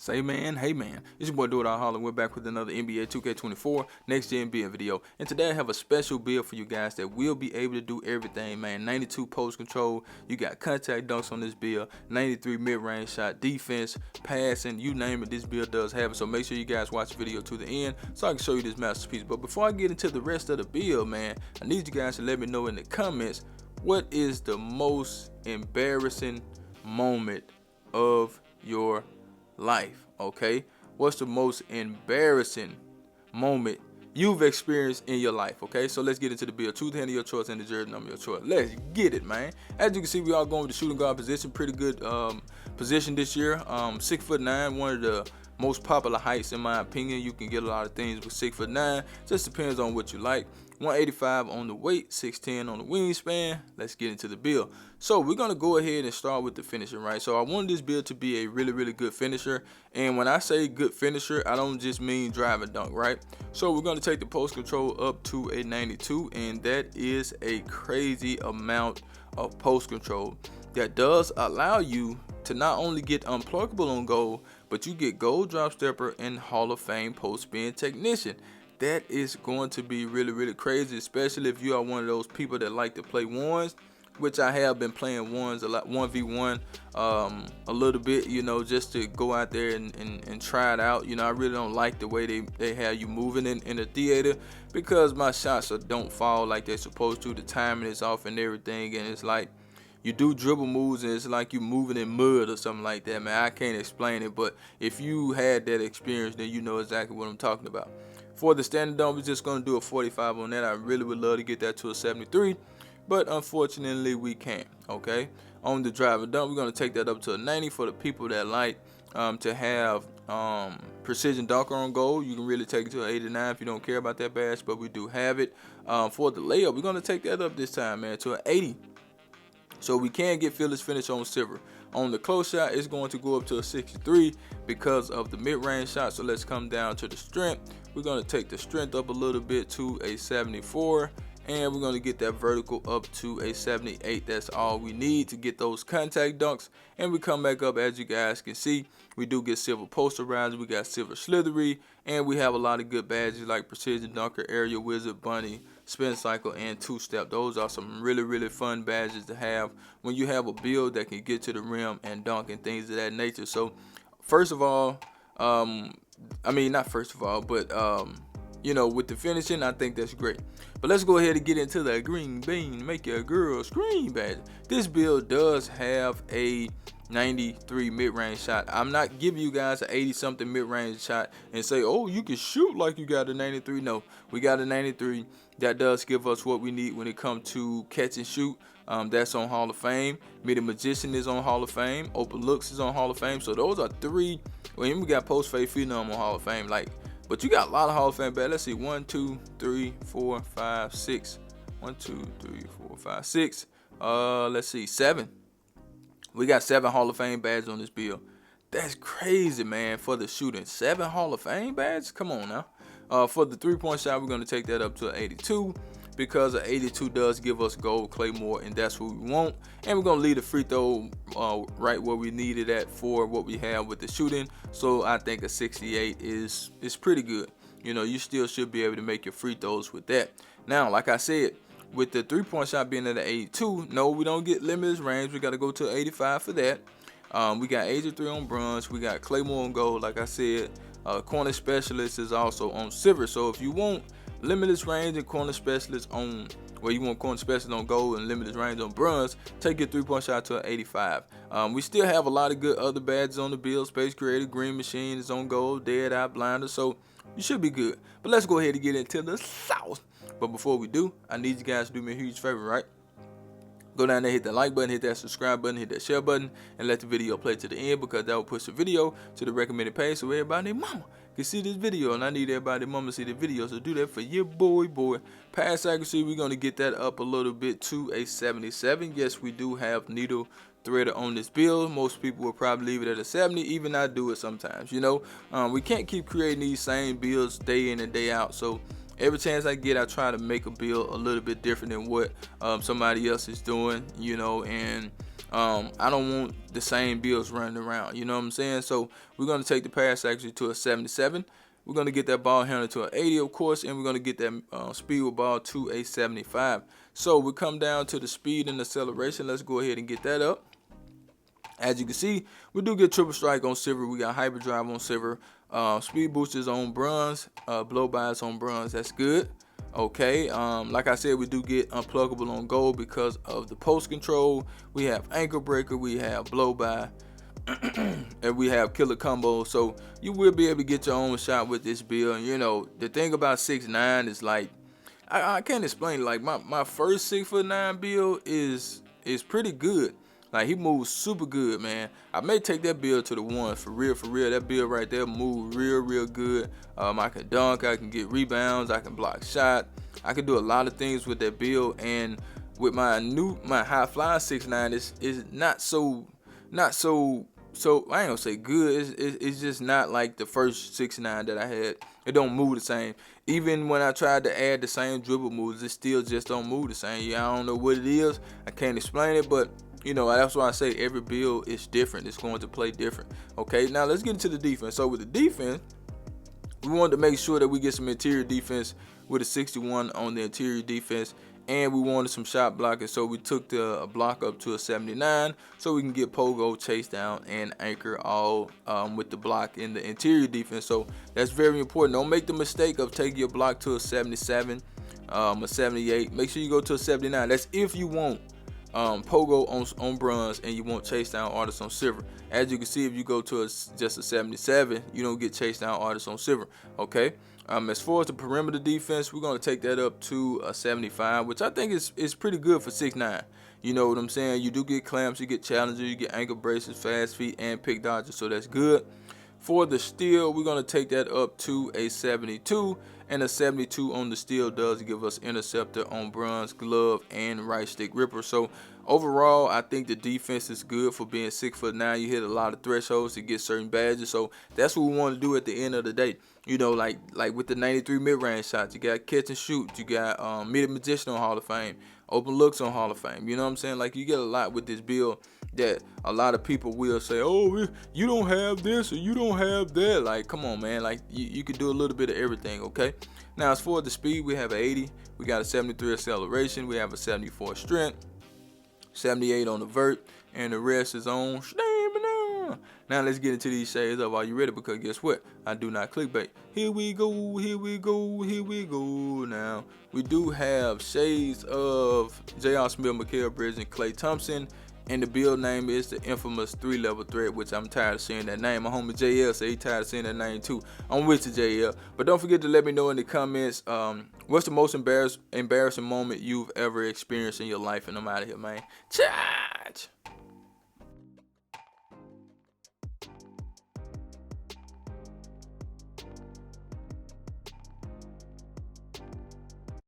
Say man, hey man, it's your boy Do It All Holler. We're back with another NBA 2K24 next gen build video. And today I have a special build for you guys that will be able to do everything, man. 92 post control, you got contact dunks on this build, 93 mid-range shot, defense, passing, you name it, this build does have it. So make sure you guys watch the video to the end so I can show you this masterpiece. But before I get into the rest of the build, man, I need you guys to let me know in the comments what is the most embarrassing moment of your life. Okay, what's the most embarrassing moment you've experienced in your life? Okay, so let's get into the build. Choose the hand of your choice and the jersey number of your choice. Let's get it, man. As you can see, we are going with the shooting guard position. Pretty good position this year. 6'9", one of the most popular heights in my opinion. You can get a lot of things with 6'9". Just depends on what you like. 185 on the weight, 6'10 on the wingspan. Let's get into the build. So we're gonna go ahead and start with the finishing, right? So I want this build to be a really good finisher. And when I say good finisher, I don't just mean drive and dunk, right? So we're gonna take the post control up to a 92, and that is a crazy amount of post control. That does allow you to not only get unpluckable on goal, but you get gold drop stepper and Hall of Fame post spin technician. That is going to be really crazy, especially if you are one of those people that like to play ones, which I have been playing ones a lot, 1v1 a little bit, you know, just to go out there and try it out. You know, I really don't like the way they have you moving in the theater, because my shots don't fall like they're supposed to. The timing is off and everything, and it's like you do dribble moves and it's like you moving in mud or something like that, man. I can't explain it, but if you had that experience, then you know exactly what I'm talking about. For the standard dunk, we're just going to do a 45 on that. I really would love to get that to a 73, but unfortunately we can't, okay? On the drive and dunk, we're going to take that up to a 90 for the people that like to have precision dunker on goal. You can really take it to an 89 if you don't care about that badge, but we do have it. For the layup, we're going to take that up this time, man, to an 80. So we can get fearless finish on silver. On the close shot, it's going to go up to a 63 because of the mid-range shot. So let's come down to the strength. We're going to take the strength up a little bit to a 74. And we're going to get that vertical up to a 78. That's all we need to get those contact dunks. And we come back up, as you guys can see, we do get silver posterizer, we got silver slithery, and we have a lot of good badges like precision dunker, aerial wizard, bunny, spin cycle, and two-step. Those are some really fun badges to have when you have a build that can get to the rim and dunk and things of that nature. So first of all, I mean, not first of all, but you know, with the finishing, I think that's great. But let's go ahead and get into the green bean, make your girl scream badge. This build does have a 93 mid-range shot. I'm not giving you guys an 80 something mid-range shot and say, oh, you can shoot like you got a 93. No, we got a 93. That does give us what we need when it comes to catch and shoot. That's on Hall of Fame. Middy Magician is on Hall of Fame. Open Looks is on Hall of Fame. So those are three. Well, we got Post Fade Phenom on Hall of Fame. But you got a lot of Hall of Fame badges. Let's see, 1, 2, 3, 4, 5, 6. 1, 2, 3, 4, 5, 6. Let's see, 7. We got 7 Hall of Fame badges on this build. That's crazy, man, for the shooting. 7 Hall of Fame badges? Come on now. For the three-point shot, we're going to take that up to an 82. Because an 82 does give us gold claymore, and that's what we want. And we're going to leave the free throw right where we need it at for what we have with the shooting. So I think a 68 is pretty good. You know, you still should be able to make your free throws with that. Now, like I said, with the three-point shot being at an 82, no, we don't get limitless range. We got to go to 85 for that. We got 83 on bronze. We got claymore on gold, like I said. Corner specialist is also on silver. So if you want limitless range and corner specialist on, well, you want corner specialist on gold and limitless range on bronze, take your three-point shot to an 85. We still have a lot of good other badges on the build. Space Creator, Green Machine is on gold, Dead Eye Blinder, so you should be good. But let's go ahead and get into the sauce. But before we do, I need you guys to do me a huge favor, right? Go down there, hit that like button, hit that subscribe button, hit that share button, and let the video play to the end, because that will push the video to the recommended page so everybody and mama can see this video. And I need everybody and mama to see the video, so do that for your boy. Pass accuracy, we're going to get that up a little bit to a 77. Yes, we do have needle threader on this build. Most people will probably leave it at a 70. Even I do it sometimes, you know. We can't keep creating these same builds day in and day out, so every chance I get, I try to make a build a little bit different than what somebody else is doing, you know. And I don't want the same builds running around. You know what I'm saying? So we're gonna take the pass accuracy to a 77. We're gonna get that ball handle to an 80, of course, and we're gonna get that speed with ball to a 75. So we come down to the speed and acceleration. Let's go ahead and get that up. As you can see, we do get triple strike on silver. We got hyperdrive on silver. Speed boosters on bronze. Blow bys on bronze. That's good. Okay. Like I said, we do get unpluggable on gold because of the post control. We have anchor breaker. We have blow by. And we have killer combo. So you will be able to get your own shot with this build. You know, the thing about 6'9" is like, I can't explain. Like my first 6'9" build is pretty good. Like, he moves super good, man. I may take that build to the one for real. That build right there moves real good. I can dunk, I can get rebounds, I can block shot. I can do a lot of things with that build. And with my high flying 6'9", is not so I ain't gonna say good. It's just not like the first 6'9" that I had. It don't move the same. Even when I tried to add the same dribble moves, it still just don't move the same. Yeah, I don't know what it is. I can't explain it, but you know, that's why I say every build is different. It's going to play different. Okay, now let's get into the defense. So with the defense, we wanted to make sure that we get some interior defense with a 61 on the interior defense, and we wanted some shot blocking. So we took the block up to a 79 so we can get pogo, chase down, and anchor all with the block in the interior defense. So that's very important. Don't make the mistake of taking your block to a 77, a 78. Make sure you go to a 79. That's if you want pogo on bronze and you want chase down artists on silver. As you can see, if you go to just a 77, you don't get chase down artists on silver. Okay. As far as the perimeter defense, we're going to take that up to a 75, which I think is pretty good for 6'9". You know what I'm saying? You do get clamps, you get challenger, you get ankle braces, fast feet, and pick dodgers, so that's good. For the steal, we're going to take that up to a 72, and a 72 on the steal does give us interceptor on bronze, glove, and right stick ripper. So overall, I think the defense is good for being 6'9". You hit a lot of thresholds to get certain badges, so that's what we want to do at the end of the day. You know, like with the 93 mid-range shots, you got catch and shoot, you got Middy magician on Hall of Fame, open looks on Hall of Fame. You know what I'm saying? Like, you get a lot with this build that a lot of people will say, oh, you don't have this or you don't have that. Like, come on, man. Like, you can do a little bit of everything, okay? Now, as far as the speed, we have an 80. We got a 73 acceleration. We have a 74 strength, 78 on the vert, and the rest is on stamina. Now, let's get into these shades up. Are you ready? Because guess what? I do not clickbait. Here we go, here we go, here we go. Now, we do have shades of J.R. Smith, Mikal Bridges, and Klay Thompson. And the build name is the infamous 3-level threat, which I'm tired of seeing that name. My homie JL said he tired of seeing that name too. I'm with you, JL. But don't forget to let me know in the comments, what's the most embarrassing moment you've ever experienced in your life? And I'm out of here, man. Charge!